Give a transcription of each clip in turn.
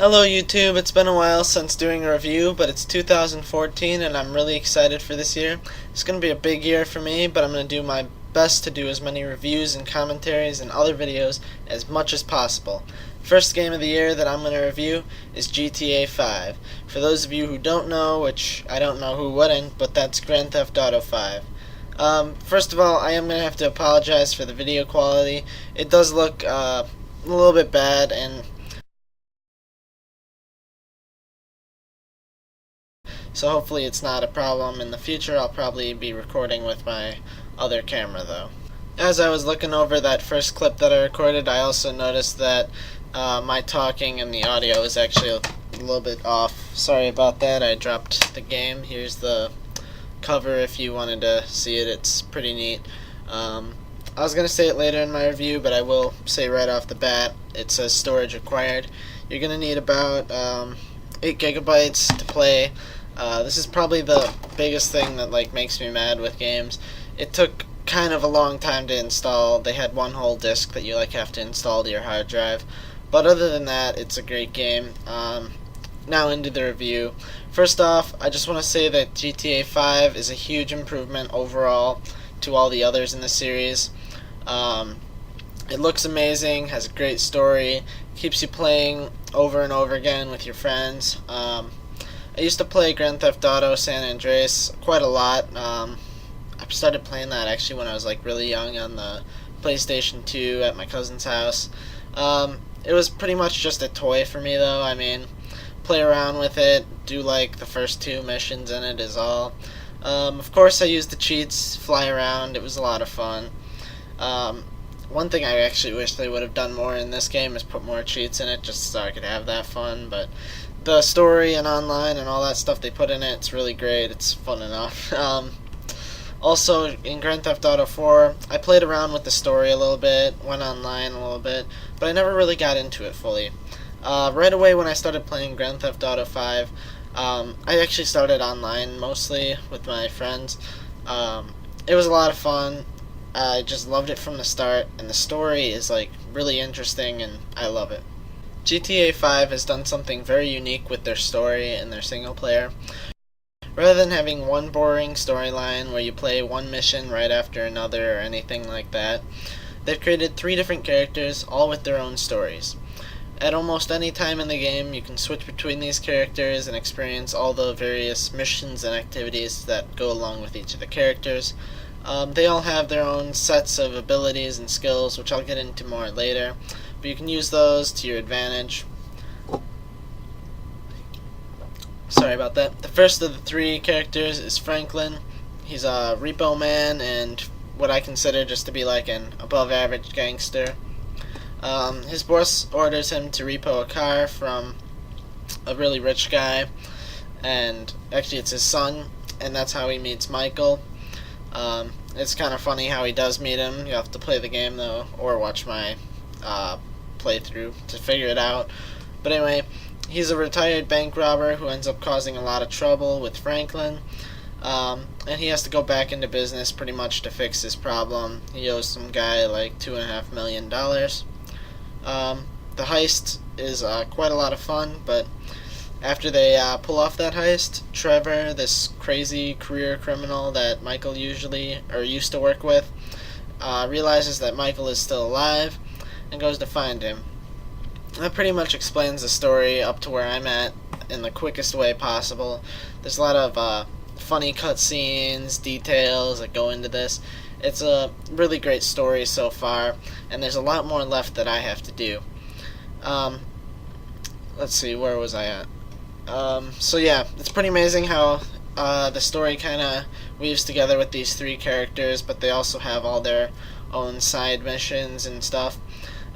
Hello YouTube, it's been a while since doing a review, but it's 2014 and I'm really excited for this year. It's going to be a big year for me, but I'm going to do my best to do as many reviews and commentaries and other videos as much as possible. First game of the year that I'm going to review is GTA 5. For those of you who don't know, which I don't know who wouldn't, but that's Grand Theft Auto 5. First of all, I am going to have to apologize for the video quality. It does look a little bit bad, and so hopefully it's not a problem. In the future I'll probably be recording with my other camera though. As I was looking over that first clip that I recorded, I also noticed that my talking and the audio is actually a little bit off. Sorry about that, I dropped the game. Here's the cover if you wanted to see it. It's pretty neat. I was going to say it later in my review, but I will say right off the bat, it says storage required. You're going to need about 8 gigabytes to play. This is probably the biggest thing that makes me mad with games. It took kind of a long time to install. They had one whole disc that you have to install to your hard drive. But other than that, it's a great game. Now into the review. First off, I just want to say that GTA 5 is a huge improvement overall to all the others in the series. It looks amazing, has a great story, keeps you playing over and over again with your friends. I used to play Grand Theft Auto San Andreas quite a lot. I started playing that actually when I was really young on the PlayStation 2 at my cousin's house. It was pretty much just a toy for me though. I mean, play around with it, do the first 2 missions in it is all. Of course I used the cheats, fly around, it was a lot of fun. One thing I actually wish they would have done more in this game is put more cheats in it just so I could have that fun, but the story and online and all that stuff they put in it, it's really great. It's fun enough. Also, in Grand Theft Auto 4, I played around with the story a little bit, went online a little bit, but I never really got into it fully. Right away when I started playing Grand Theft Auto 5, I actually started online mostly with my friends. It was a lot of fun. I just loved it from the start, and the story is really interesting, and I love it. GTA 5 has done something very unique with their story and their single player. Rather than having one boring storyline where you play one mission right after another or anything like that, they've created 3 different characters, all with their own stories. At almost any time in the game, you can switch between these characters and experience all the various missions and activities that go along with each of the characters. They all have their own sets of abilities and skills, which I'll get into more later. But you can use those to your advantage. Sorry about that. The first of the 3 characters is Franklin. He's a repo man and what I consider just to be an above average gangster. His boss orders him to repo a car from a really rich guy, and actually it's his son, and that's how he meets Michael. It's kind of funny how he does meet him. You have to play the game though, or watch my playthrough to figure it out. But anyway, he's a retired bank robber who ends up causing a lot of trouble with Franklin, and he has to go back into business pretty much to fix his problem. He owes some guy $2.5 million. The heist is quite a lot of fun, but after they pull off that heist, Trevor, this crazy career criminal that Michael used to work with, realizes that Michael is still alive and goes to find him. That pretty much explains the story up to where I'm at in the quickest way possible. There's a lot of funny cutscenes, details that go into this. It's a really great story so far, and there's a lot more left that I have to do. Let's see, where was I at? So yeah, it's pretty amazing how the story kind of weaves together with these 3 characters, but they also have all their own side missions and stuff.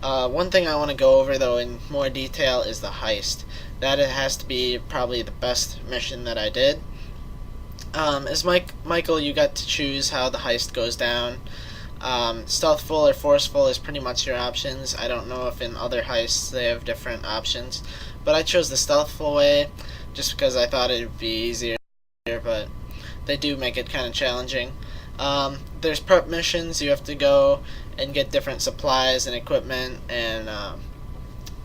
One thing I want to go over though in more detail is the heist. That it has to be probably the best mission that I did. As Michael, you got to choose how the heist goes down. Stealthful or forceful is pretty much your options. I don't know if in other heists they have different options, but I chose the stealthful way just because I thought it would be easier, but they do make it kind of challenging. There's prep missions. You have to go and get different supplies and equipment and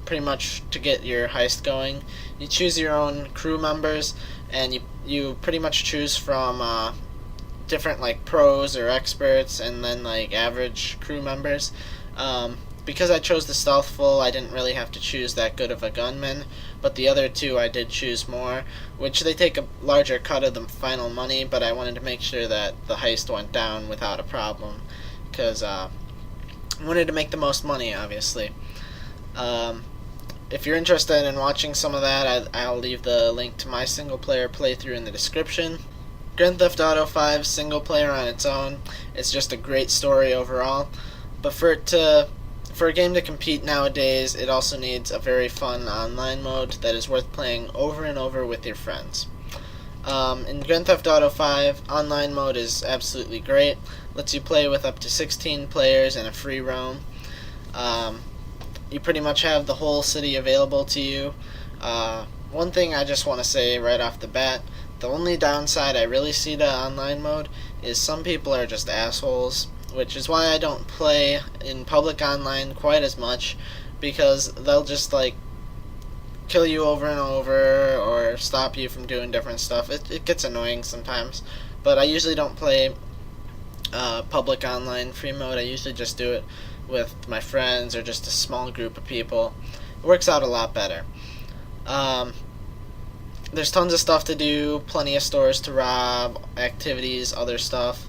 pretty much to get your heist going. You choose your own crew members, and you pretty much choose from different like pros or experts, and then like average crew members. Because I chose the stealthful, I didn't really have to choose that good of a gunman, but the other two I did choose more, which they take a larger cut of the final money, but I wanted to make sure that the heist went down without a problem, because I wanted to make the most money, obviously. If you're interested in watching some of that, I'll leave the link to my single-player playthrough in the description. Grand Theft Auto 5 single-player on its own, it's just a great story overall, but for a game to compete nowadays, it also needs a very fun online mode that is worth playing over and over with your friends. In Grand Theft Auto 5, online mode is absolutely great. Lets you play with up to 16 players in a free roam. You pretty much have the whole city available to you. One thing I just want to say right off the bat, the only downside I really see to online mode is some people are just assholes, which is why I don't play in public online quite as much, because they'll just like kill you over and over or stop you from doing different stuff. It gets annoying sometimes, but I usually don't play public online free mode. I usually just do it with my friends or just a small group of people. It works out a lot better. There's tons of stuff to do, plenty of stores to rob, activities, other stuff.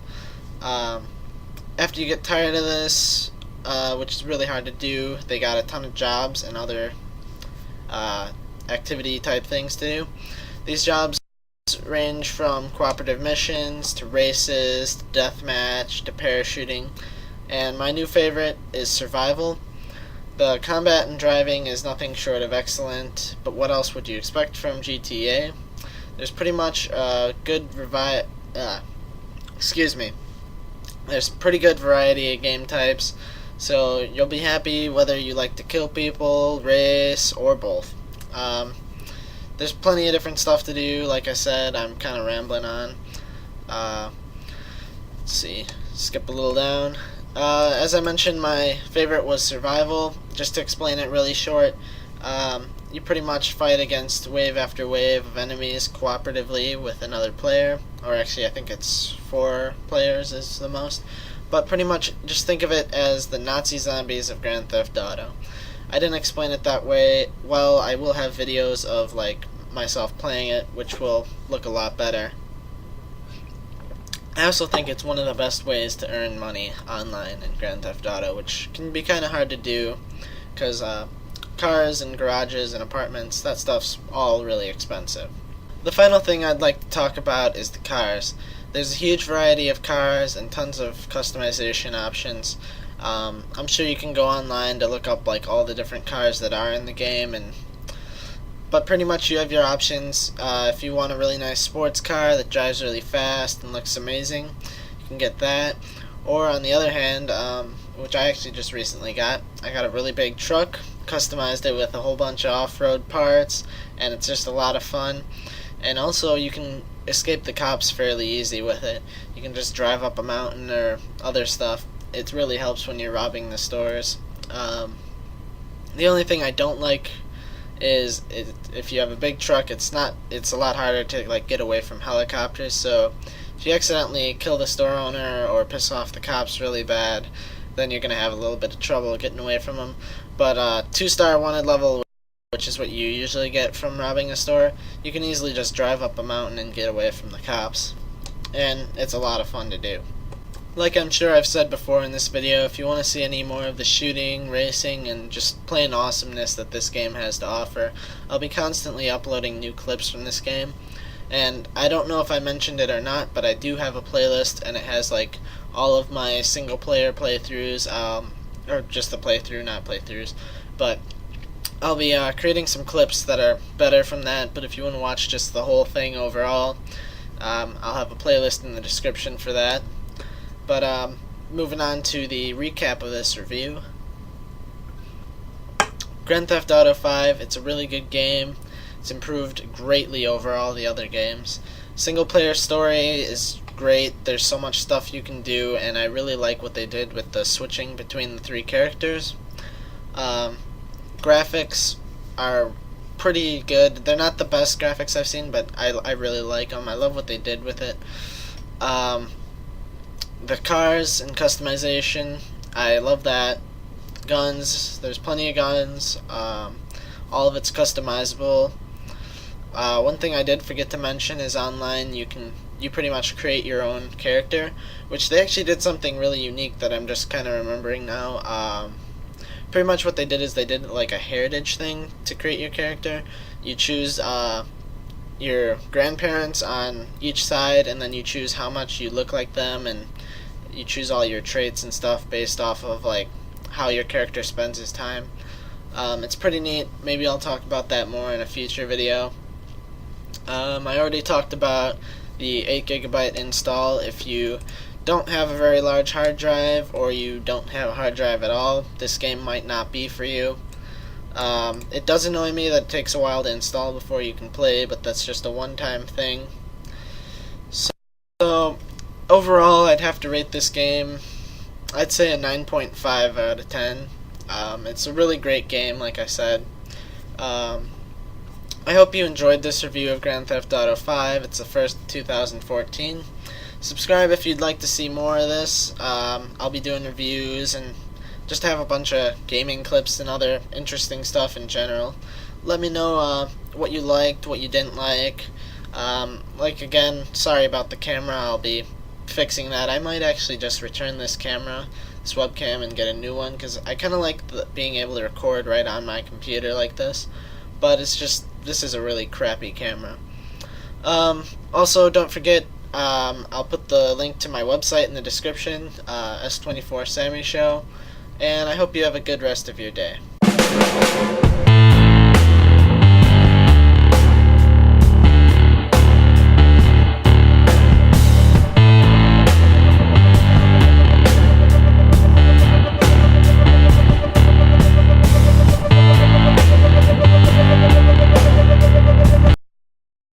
After you get tired of this, which is really hard to do, they got a ton of jobs and other activity type things to do. These jobs range from cooperative missions to races to deathmatch to parachuting, and my new favorite is survival. The combat and driving is nothing short of excellent, but what else would you expect from GTA? There's pretty much a good There's pretty good variety of game types, so you'll be happy whether you like to kill people, race, or both. There's plenty of different stuff to do. Like I said, I'm kind of rambling on. Let's see, skip a little down. As I mentioned, my favorite was survival. Just to explain it really short, you pretty much fight against wave after wave of enemies cooperatively with another player, or actually I think it's 4 players is the most, but pretty much just think of it as the Nazi zombies of Grand Theft Auto. I didn't explain it that way. Well, I will have videos of like myself playing it, which will look a lot better. I also think it's one of the best ways to earn money online in Grand Theft Auto, which can be kind of hard to do because cars and garages and apartments, that stuff's all really expensive. The final thing I'd like to talk about is the cars. There's a huge variety of cars and tons of customization options. I'm sure you can go online to look up like all the different cars that are in the game, but pretty much you have your options. If you want a really nice sports car that drives really fast and looks amazing, you can get that. Or on the other hand, which I actually just recently got, I got a really big truck, customized it with a whole bunch of off-road parts, and it's just a lot of fun. And also you can escape the cops fairly easy with it. You can just drive up a mountain or other stuff. It really helps when you're robbing the stores. The only thing I don't like is if you have a big truck, it's a lot harder to like get away from helicopters. So if you accidentally kill the store owner or piss off the cops really bad, then you're gonna have a little bit of trouble getting away from them. But 2-star wanted level, which is what you usually get from robbing a store, you can easily just drive up a mountain and get away from the cops, and it's a lot of fun to do. Like I'm sure I've said before in this video, if you want to see any more of the shooting, racing, and just plain awesomeness that this game has to offer, I'll be constantly uploading new clips from this game. And I don't know if I mentioned it or not, but I do have a playlist, and it has like all of my single player playthroughs, or just the playthrough, not playthroughs, but I'll be creating some clips that are better from that. But if you want to watch just the whole thing overall, I'll have a playlist in the description for that. But moving on to the recap of this review. Grand Theft Auto 5, it's a really good game. It's improved greatly over all the other games. Single player story is great. There's so much stuff you can do, and I really like what they did with the switching between the 3 characters. graphics are pretty good. They're not the best graphics I've seen, but I really like them. I love what they did with it. The cars and customization, I love that. Guns, there's plenty of guns. All of it's customizable. One thing I did forget to mention is online you pretty much create your own character, which they actually did something really unique that I'm just kind of remembering now. Pretty much what they did is they did like a heritage thing to create your character. You choose your grandparents on each side, and then you choose how much you look like them, and you choose all your traits and stuff based off of like how your character spends his time. It's pretty neat. Maybe I'll talk about that more in a future video. I already talked about the 8GB install. If you don't have a very large hard drive, or you don't have a hard drive at all, this game might not be for you. It does annoy me that it takes a while to install before you can play, but that's just a one-time thing. So overall, I'd have to rate this game, I'd say a 9.5 out of 10. It's a really great game, like I said. I hope you enjoyed this review of Grand Theft Auto 5. It's the first 2014. Subscribe if you'd like to see more of this. I'll be doing reviews and just have a bunch of gaming clips and other interesting stuff in general. Let me know what you liked, what you didn't like. Again, sorry about the camera. I'll be fixing that. I might actually just return this camera, this webcam, and get a new one, because I kind of like being able to record right on my computer like this. But it's just, this is a really crappy camera. Also, don't forget, I'll put the link to my website in the description, S24 Sammy Show, and I hope you have a good rest of your day.